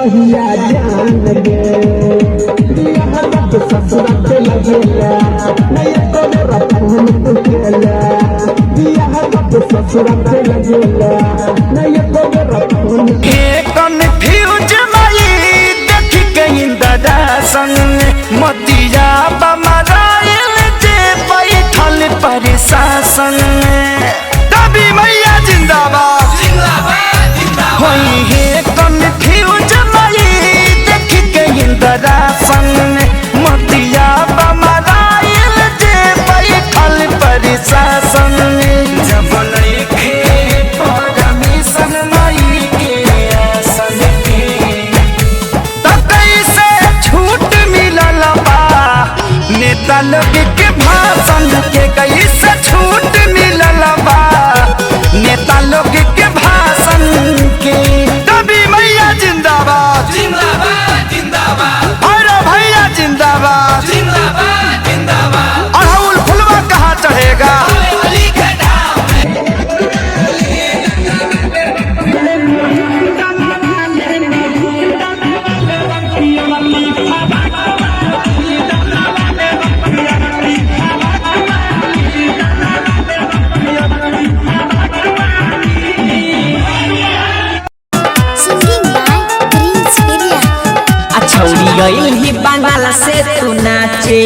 कहिया जान गे यहाँ तक ससुराल से लगेला नहीं करो रतन तुकेला यहाँ तक ससुराल से लगेला नहीं करो रतन के कन्फ्यूज माई देख के इंदरा संग मतिया बमराइल जे बैठल प्रशासन तभी मैया जिंदाबाद जिंदाबाद जिंदाबाद हे कन्फ्यूज माई देख के इंदरा संग मतिया बमराइल जे बैठल प्रशासन जब लइखे परमिशन माई के आसन के त कैसे छूट मिलल बा नेता लोग के भाषण के कैसे छूट मिलल बा नेता लोग के भाषण के तभी मैया जिंदाबाद जिंदाबाद जिंदाबाद अरे भैया जिंदाबाद जिंदाबाद जिंदाबाद अड़हुल फुलवा कहाँ चढ़ेगा छौरी गइल ही बंगाल से तू नाचे